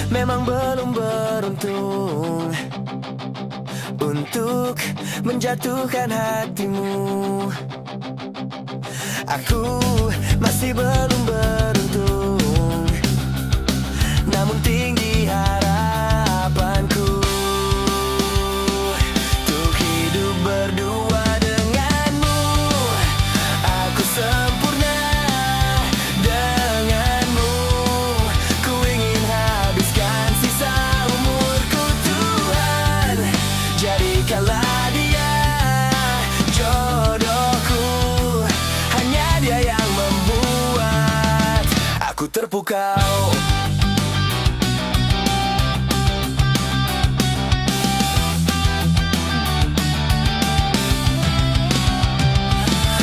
memang belum beruntung untuk menjatuhkan hatimu. Aku masih belum beruntung, namun tinggi harapanku untuk hidup berdua denganmu. Aku sempurna denganmu. Ku ingin habiskan sisa umurku. Tuhan, jadikanlah dia jodohku. Hanya dia yang membuat aku terpukau.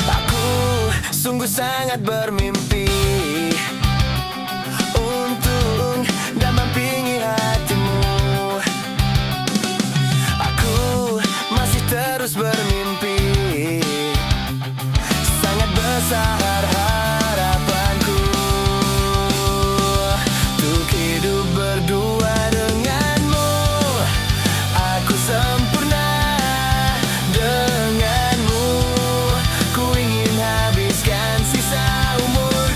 Aku sungguh sangat bermimpi untuk mendampingi hatimu. Aku masih terus bermimpi, sangat besar harapanku untuk hidup berdua denganmu. Aku sempurna denganmu. Ku ingin habiskan sisa umurku.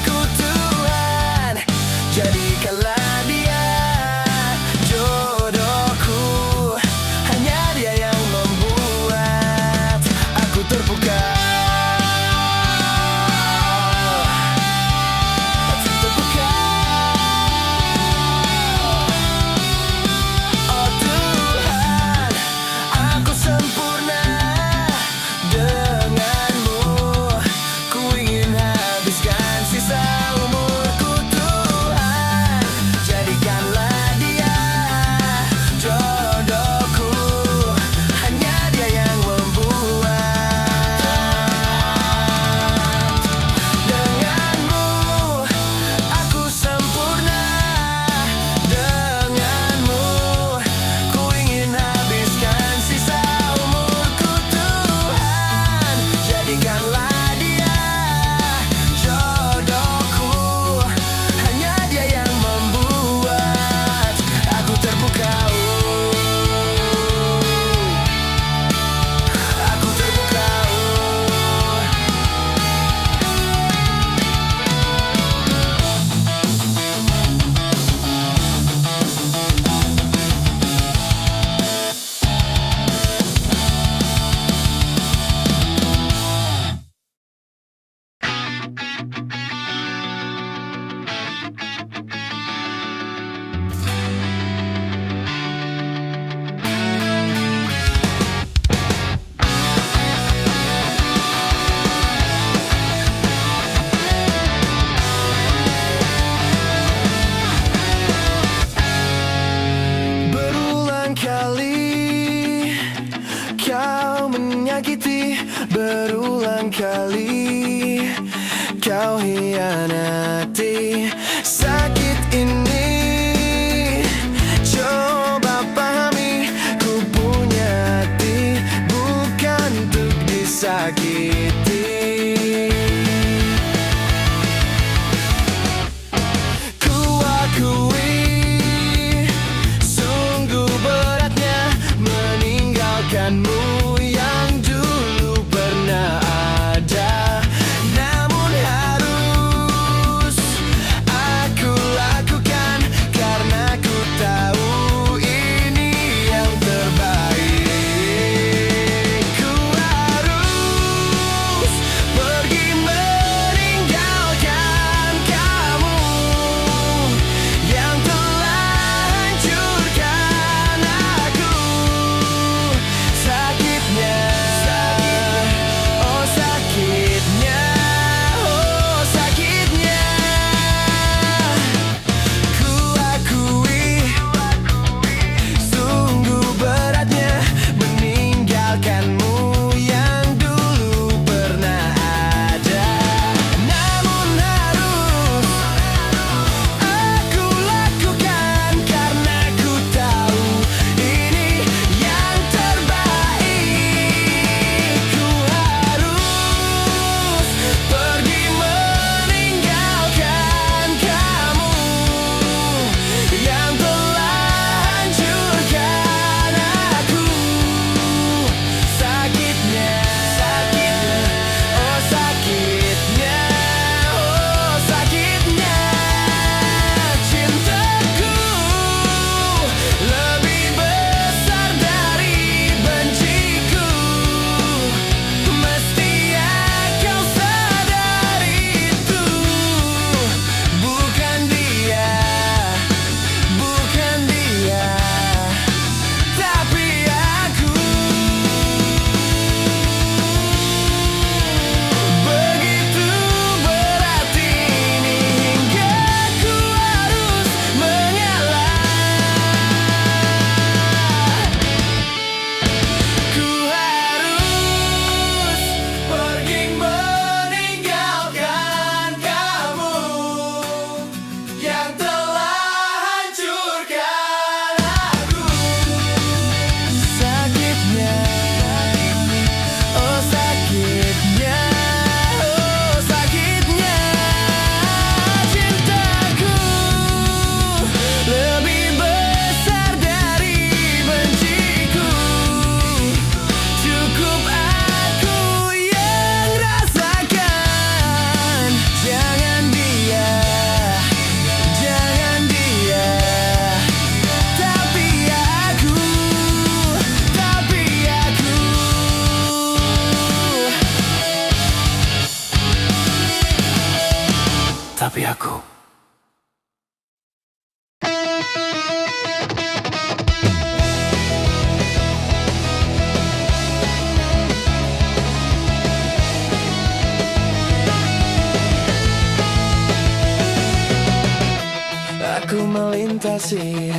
Aku melintasi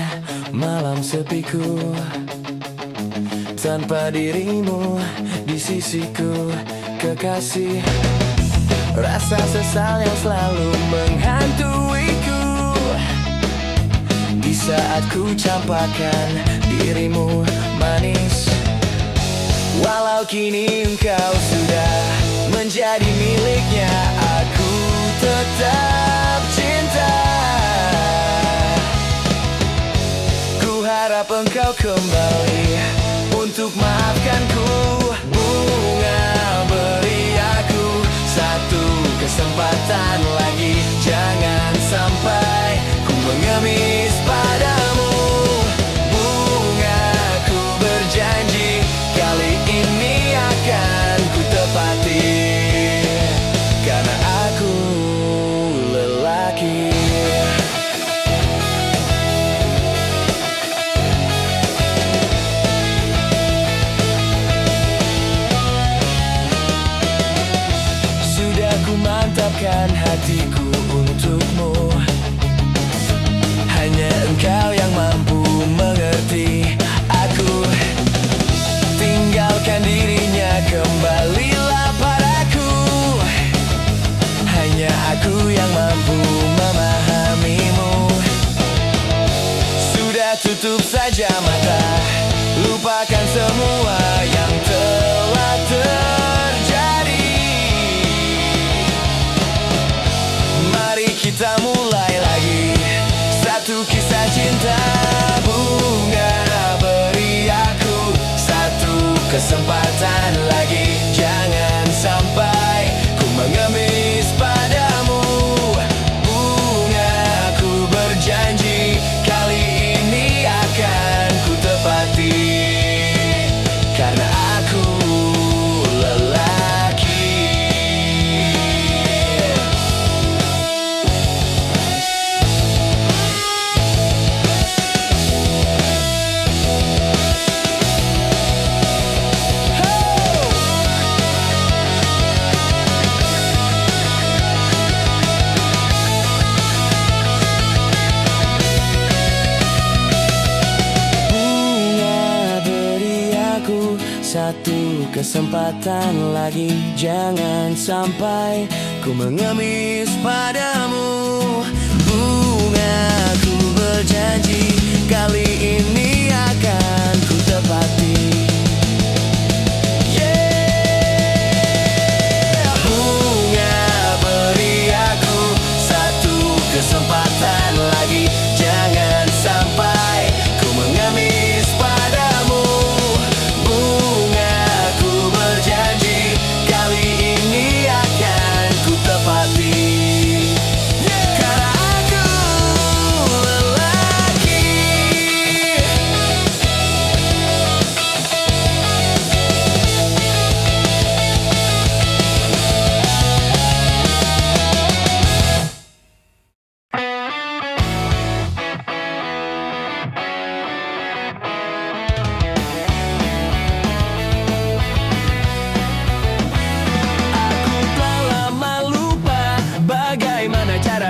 malam sepiku tanpa dirimu di sisiku, kekasih. Rasa sesal yang selalu menghantuiku di saat ku campakkan dirimu manis. Walau kini engkau sudah menjadi miliknya, aku tetap cinta. Ku harap engkau kembali untuk maafkanku. Bunga, beri aku satu kesempatan lagi. Jangan sampai ku mengemis padamu. Bunga, ku berjanji kali ini akan ku tepati, karena aku lelaki. Sudah ku mantapkan hatiku untukmu, hanya engkau yang mampu mengerti aku. Tinggalkan dirinya, kembalilah padaku. Hanya aku yang mampu memahamimu. Sudah tutup saja mata, lupakan semua yang telah terjadi. Mari kita mulai lagi satu kisah cinta. Bunga, beri aku satu kesempatan lagi. Jangan sampai ku mengemis padamu. Bunga, aku berjanji kali ini akan ku tepati, karena aku lelaki. Satu kesempatan lagi. Jangan sampai ku mengemis padamu. Bunga, ku berjanji kali ini akan ku tepati. Yeah! Bunga, beri aku satu kesempatan lagi. Jangan sampai ku mengemis padamu.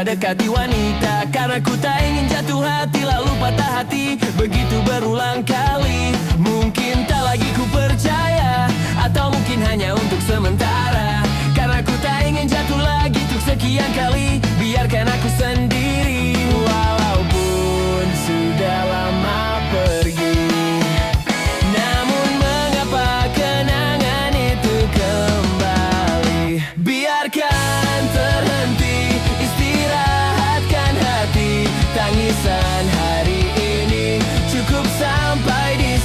Dekati wanita, karena ku tak ingin jatuh hati lalu patah hati. Begitu berulang kali, mungkin tak lagi ku percaya, atau mungkin hanya untuk sementara. Karena ku tak ingin jatuh lagi untuk sekian kali. Biarkan aku sendiri, walaupun sudah lama pergi. Namun mengapa kenangan itu kembali? Biarkan terhenti, istirahatkan hati. Tangisan hari ini cukup sampai di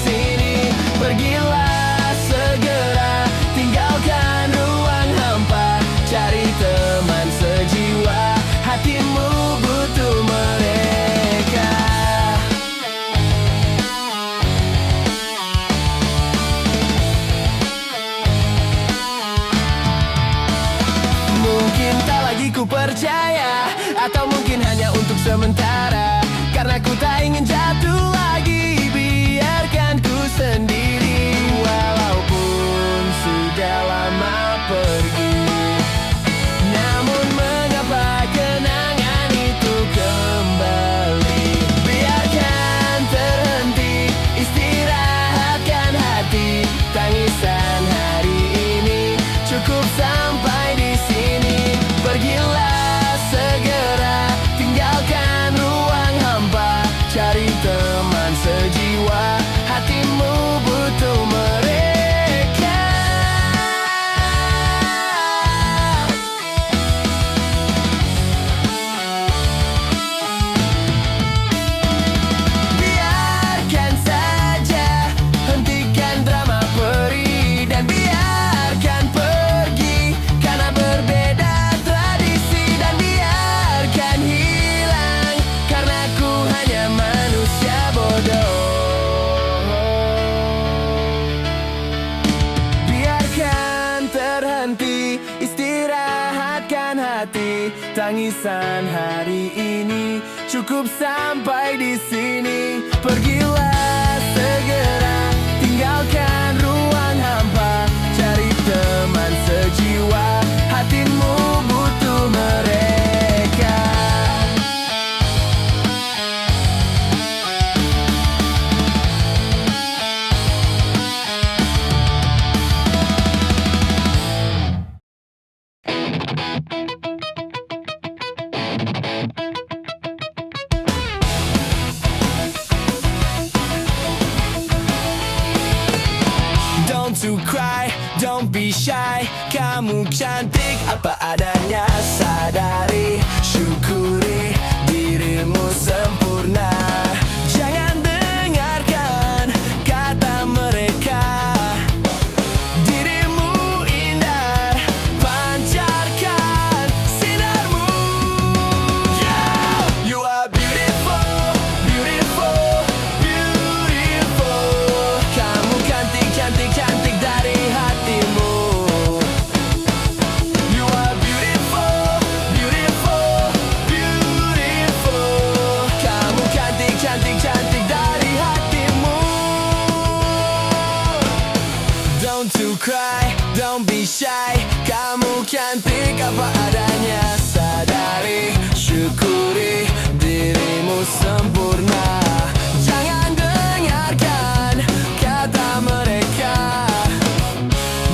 tangisan hari ini. Cukup sampai di sini. Pergilah segera, tinggalkan ruang hampa. Cari teman sejiwa, hatimu butuh mereka. Don't to cry, don't be shy. Kamu cantik apa adanya. Sadari, syukuri dirimu sempurna. Jangan dengarkan kata mereka. Dirimu indah, pancarkan sinarmu. Yeah! You are beautiful, beautiful, beautiful. Kamu cantik, cantik, cantik dari hatimu. You are beautiful, beautiful, beautiful. Kamu cantik, cantik, cantik dari hatimu. Don't to cry, don't be shy. Kamu cantik apa adanya. Sadari, syukuri dirimu sempurna. Jangan dengarkan kata mereka.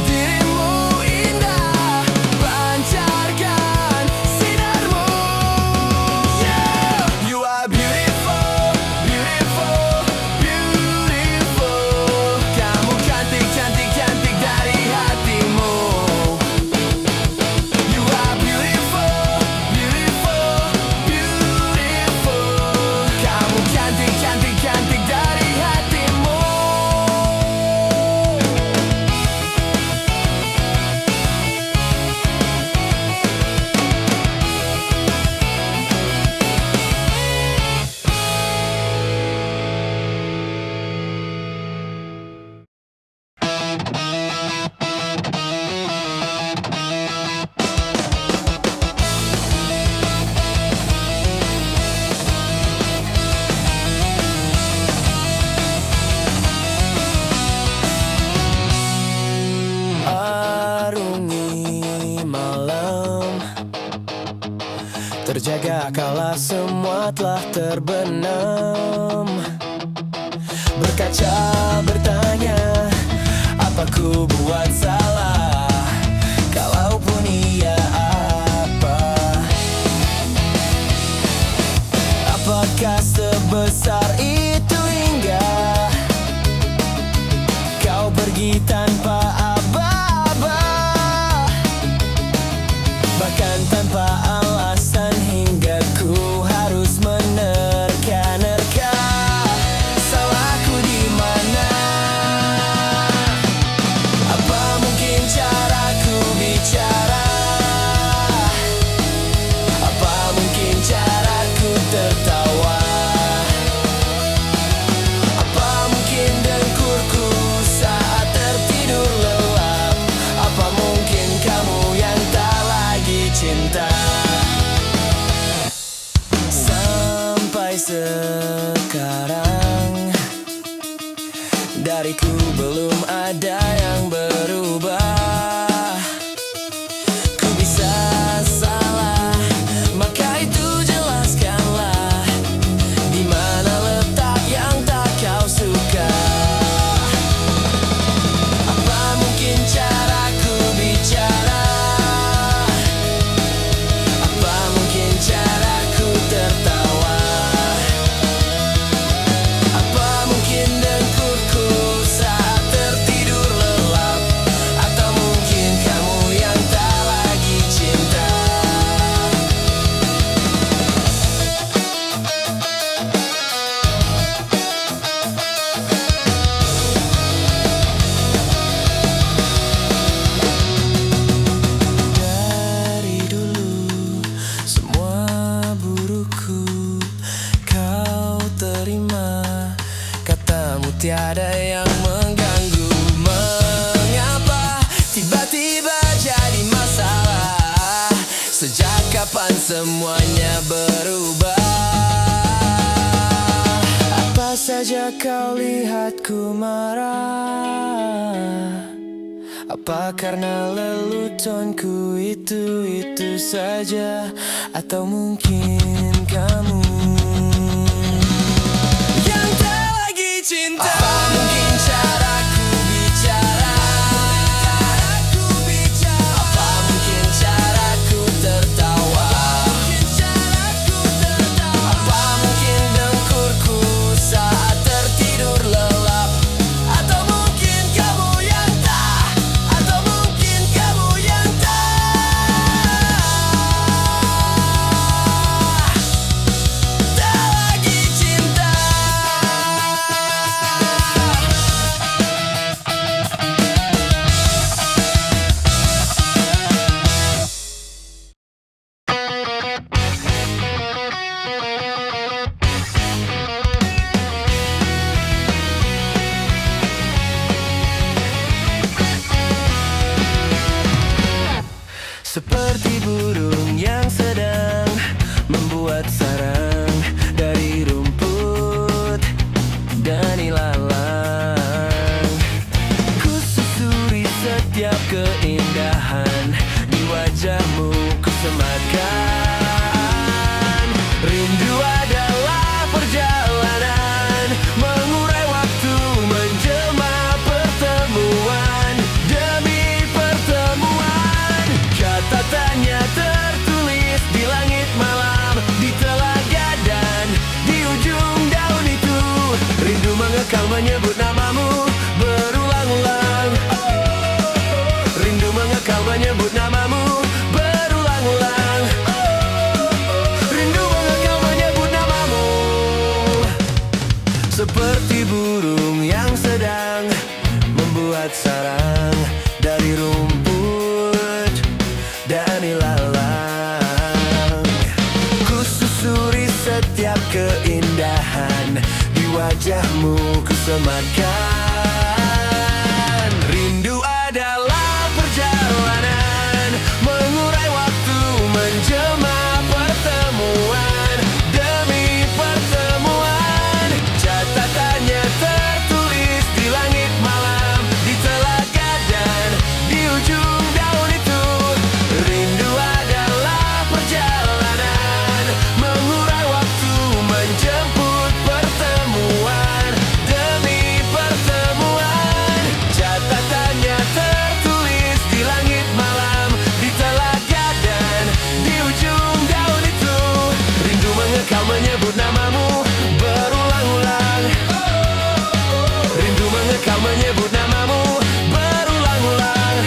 Dirimu indah, pancarkan sinarmu. Yeah! You are beautiful, beautiful, beautiful. Kamu cantik, cantik, cantik dari hatimu. You are beautiful, beautiful, beautiful. Kamu cantik, cantik, cantik dari hatimu. Arungi malam, terjaga kala semua telah terbenam. Berkaca bertanya, apa ku buat salah? Kalaupun iya, apa? Apakah sebesar itu hingga kau pergi tanpa aba-aba, bahkan tanpa alasan hingga ku harus menerka-nerka. Salahku di mana? Apa mungkin caraku bicara? Apa mungkin caraku tertawa? Apa mungkin dengkurku saat tertidur lelap? Apa mungkin kamu yang tak lagi cinta? Sampai sekarang dariku belum ada yang berubah. Ku bisa salah, maka itu jelaskanlah di mana letak yang tak kau suka. Apa mungkin caraku bicara? Apa mungkin caraku tertawa? Apa mungkin dengkurku saat tertidur lelap? Atau mungkin kamu yang tak lagi cinta? Dari dulu semua burukku kau terima. Katamu tiada yang mengganggu. Mengapa tiba-tiba jadi masalah? Sejak kapan semua saja kau lihatku marah? Apa karena leluconku itu saja? Atau mungkin kamu yang tak lagi cinta? Apa mungkin caraku bicara? Apa mungkin caraku tertawa? Apa mungkin dengkurku saat tertidur lelap? Atau mungkin kamu yang tak? Atau mungkin kamu yang tak lagi cinta? Seperti burung yang sedang membuat sarang dari rumput dan ilalang. Ku susuri setiap keindahan di wajahmu, ku sematkan. Rindu adalah perjalanan, mengurai waktu, menjelma pertemuan demi pertemuan. Catatannya tertulis di langit malam, di telaga dan di ujung daun itu. Rindu mengekang menyebut namamu berulang-ulang. Rindu mengekang menyebut namamu berulang-ulang. Rindu mengekang menyebut namamu. Seperti burung yang sedang membuat sarang dari rumput dan ilalang. Ku susuri setiap keindahan di wajahmu, ku sematkan. Rindu adalah perjalanan, mengurai waktu, menjelma pertemuan demi pertemuan. Catatannya tertulis di langit malam, di telaga dan di ujung daun itu. Rindu adalah perjalanan, mengurai waktu, menjemput pertemuan demi pertemuan. Catatannya tertulis di langit malam, di telaga dan di ujung daun itu. Rindu mengekang menyebut namamu berulang-ulang. Rindu mengekang menyebut namamu berulang-ulang.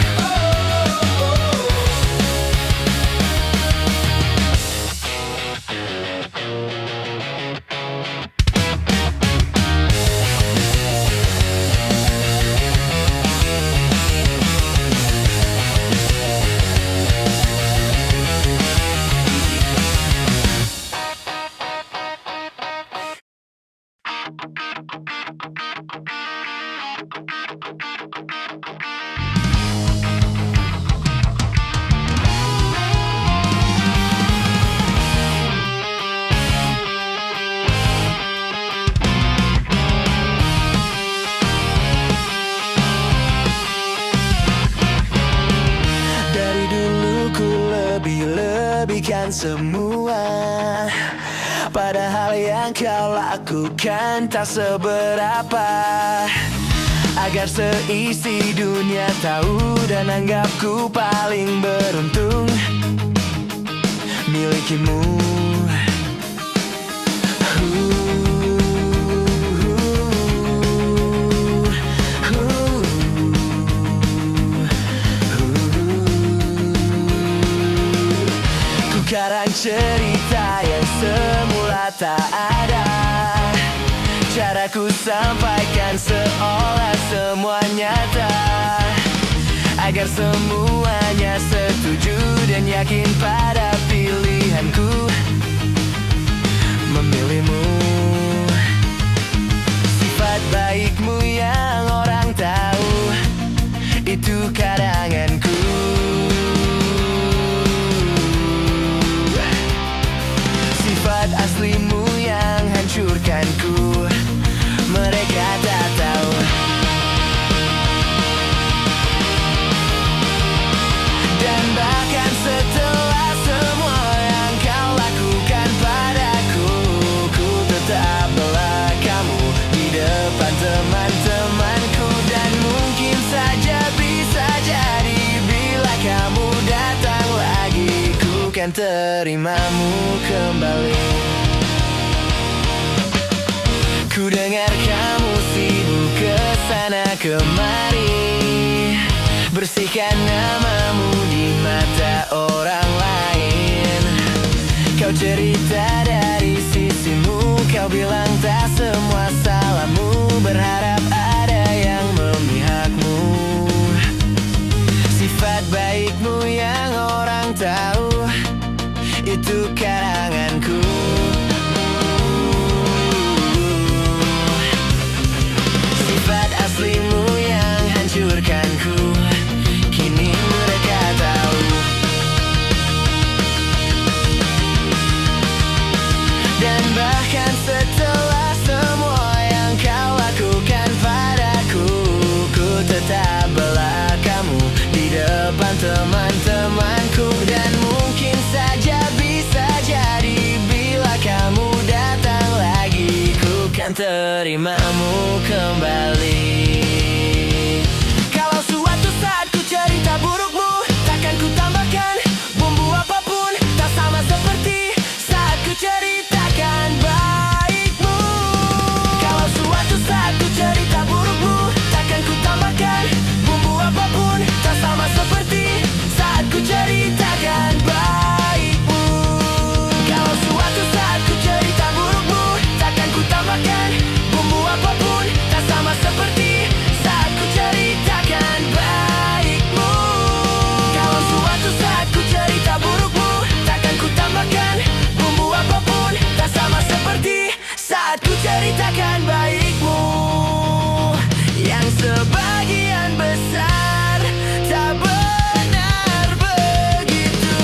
Dari dulu ku lebih-lebihkan semua, padahal yang kau lakukan tak seberapa. Agar seisi dunia tahu dan anggapku paling beruntung milikimu. Ku karang cerita yang semula tak ada, caraku sampaikan seolah semua nyata, agar semuanya setuju dan yakin pada pilihanku memilihmu. Sifat baikmu yang orang tahu, itu karanganku. Sifat aslimu yang hancurkanku terimamu kembali. Ku dengar kamu sibuk kesana kemari, bersihkan namamu di mata orang lain. Kau cerita dari sisimu, kau bilang tak semua salahmu, berharap ada yang memihakmu. Sifat baikmu yang orang tahu, itu karanganku. Sifat aslimu yang hancurkanku, kini mereka tahu. Dan bahkan setelah semua yang kau lakukan padaku, ku tetap bela kamu di depan teman-temanku. Dan mungkin saja bisa jadi bila kamu datang lagi, ku kan terimamu kembali. Kalau suatu saat ku cerita burukmu, takkan ku tambahkan bumbu apapun, tak sama seperti saat ku ceritakan baikmu. Kalau suatu saat ku cerita burukmu, takkan ku tambahkan bumbu apapun, tak sama seperti saat ku ceritakan baikmu. Kalau suatu saat ku cerita burukmu, takkan ku tambahkan bumbu apapun, tak sama seperti saat ku ceritakan baikmu. Kalau suatu saat ku cerita burukmu, takkan ku tambahkan bumbu apapun, tak sama seperti saat ku ceritakan baikmu. Yang sebagian besar tak benar begitu.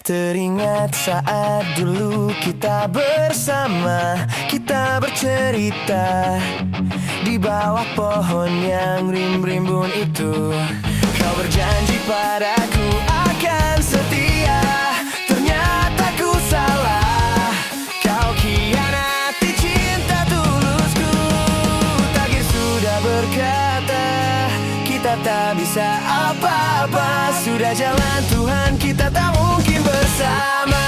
Teringat saat dulu kita bersama, kita bercerita di bawah pohon yang rimbun itu. Kau berjanji padaku akan setia, ternyata ku salah. Kau khianati cinta tulusku. Takdir sudah berkata, kita tak bisa apa-apa. Sudah jalan Tuhan, kita tak mungkin bersama.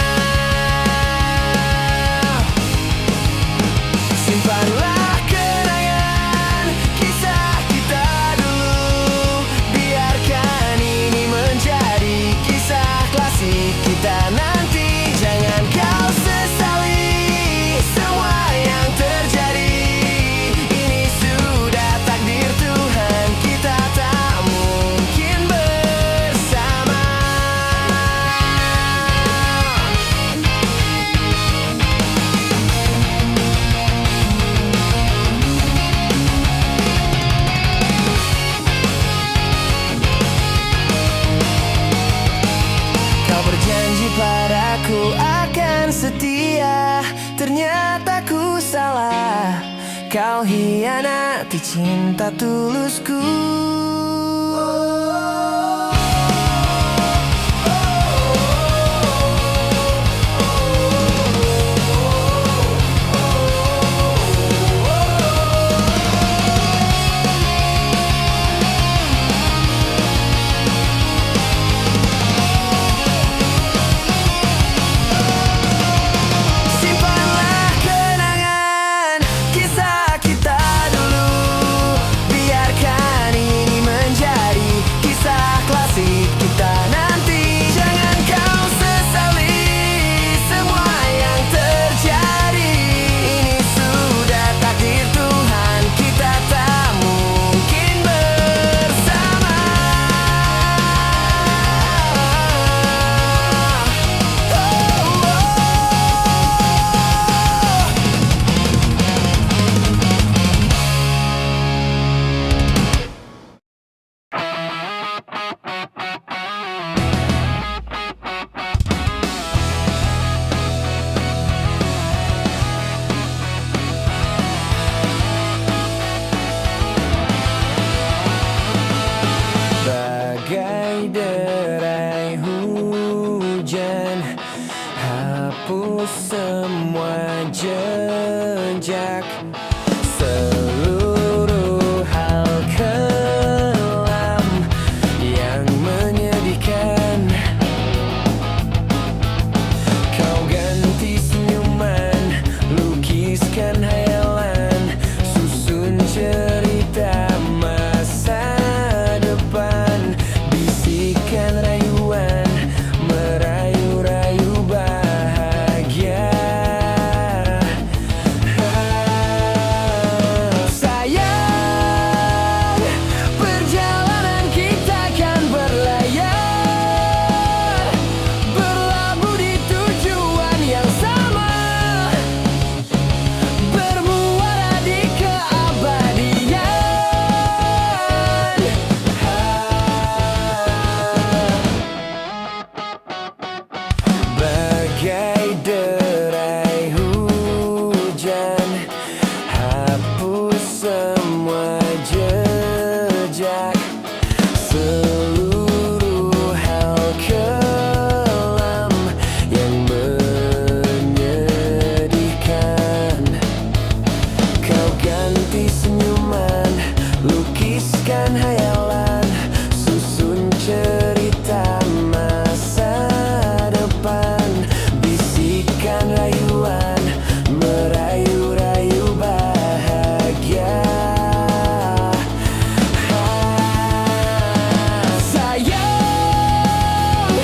Simpanlah kenangan kisah kita dulu, biarkan ini menjadi kisah klasik kita nanti. Jangan kau sesali semua yang terjadi. Ini sudah takdir Tuhan, kita tak mungkin bersama. Kau berjanji padaku akan setia, ternyata ku salah. Kau hianati cinta tulusku. Simpanlah kenangan kisah kita dulu, biarkan ini jejak. Seluruh hal kelam yang menyedihkan, kau ganti senyuman, lukiskan hayalan, susun cerita masa depan, bisikan rayuan, merayu-rayu bahagia. Sayang, perjalanan kita kan berlayar, berlabuh di tujuan yang sama, bermuara di keabadian. Bagai derai hujan, hapus semua jejak. Seluruh hal kelam yang menyedihkan, kau ganti senyuman, lukiskan hayalan, susun cerita masa depan, bisikan rayuan, merayu-rayu bahagia. Sayang,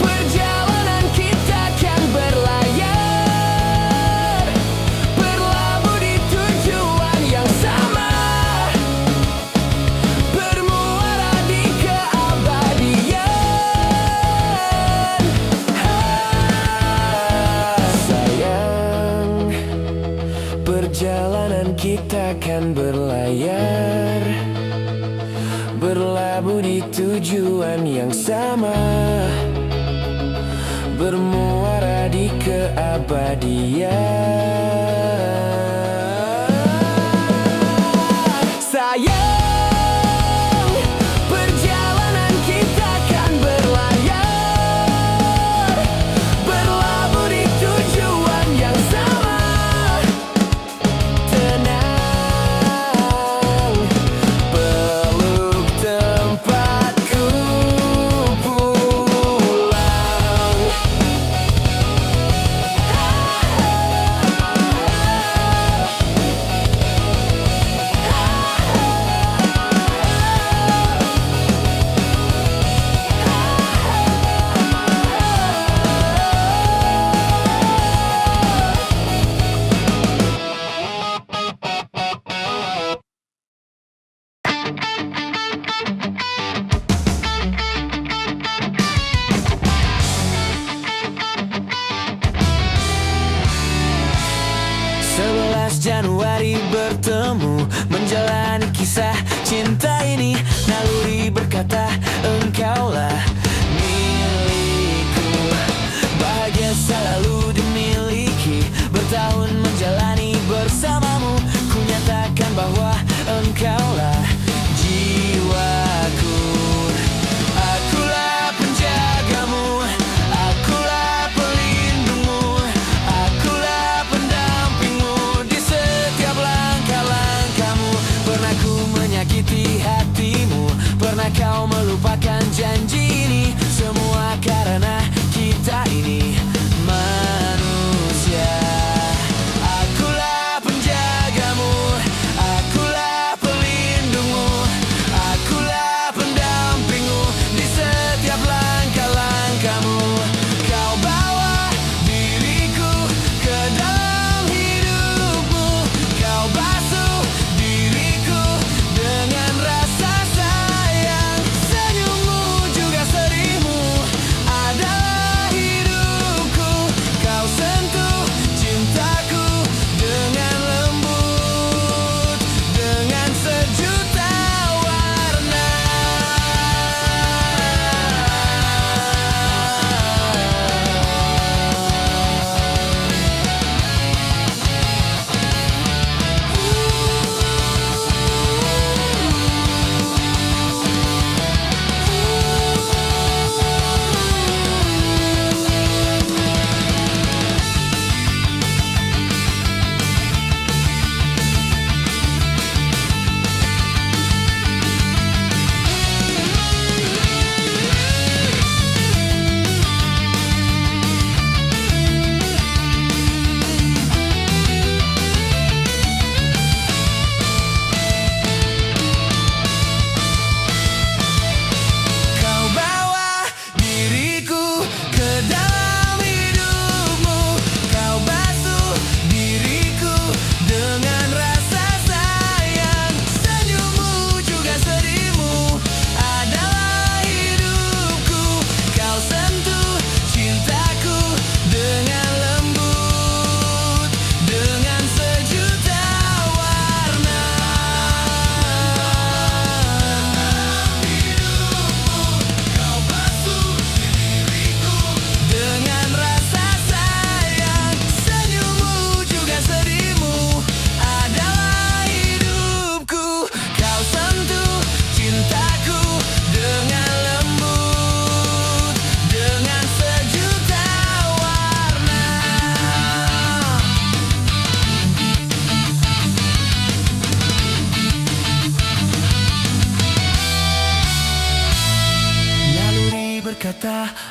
perjalanan kita kan berlayar, berlabuh di tujuan yang sama, bermuara di keabadian. Sayang, perjalanan kita kan berlayar, berlabuh di tujuan yang sama, bermuara di keabadian. Sayang, perjalanan kita kan berlayar, berlabuh di tujuan yang sama. Tenang, peluk tempatku pulang.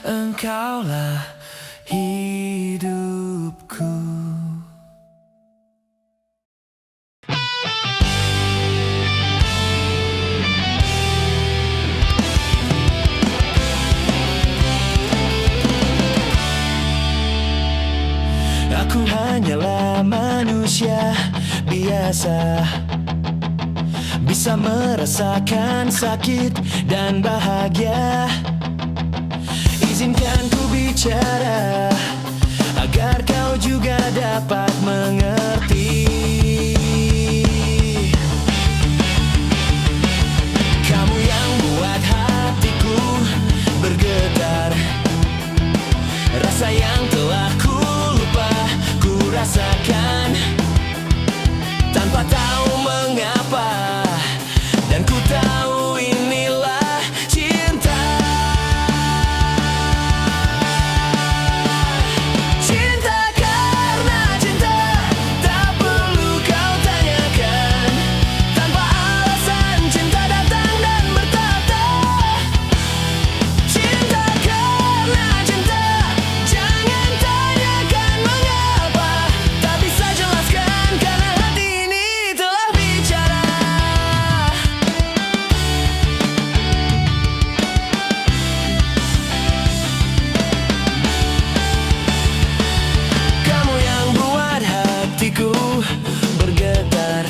engkaulah hidupku. Aku hanyalah manusia biasa, bisa merasakan sakit dan bahagia. Izinkan ku bicara agar kau juga dapat mengerti. Kamu yang buat hatiku bergetar, rasa yang telah ku lupa ku rasakan tanpa tahu mengapa. Dan ku tahu inilah cinta. Cinta karena cinta, tak perlu kau tanyakan. Tanpa alasan cinta datang dan bertata. Cinta karena cinta, jangan tanyakan mengapa. Tak bisa jelaskan karena hati ini telah bicara. Kamu yang buat hatiku bergetar,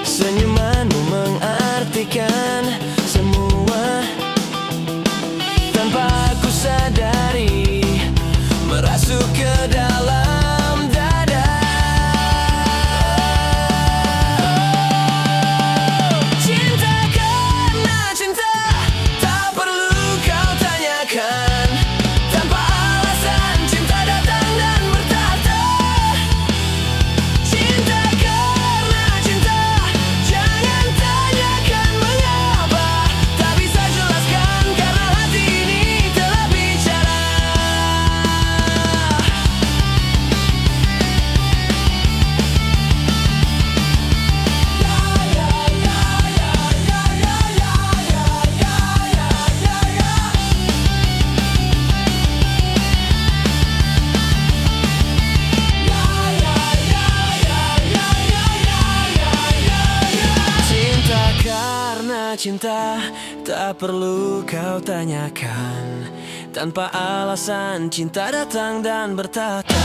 senyumanmu mengartikan semua. Tanpa aku sadari, merasuk ke dalam dada. Cinta karena cinta, tak perlu kau tanyakan. Tanpa alasan cinta datang dan bertata. Cinta karena cinta, jangan tanyakan mengapa. Tak bisa jelaskan karena hati ini telah bicara. Cinta karena cinta, tak perlu kau tanyakan. Tanpa alasan cinta datang dan bertata.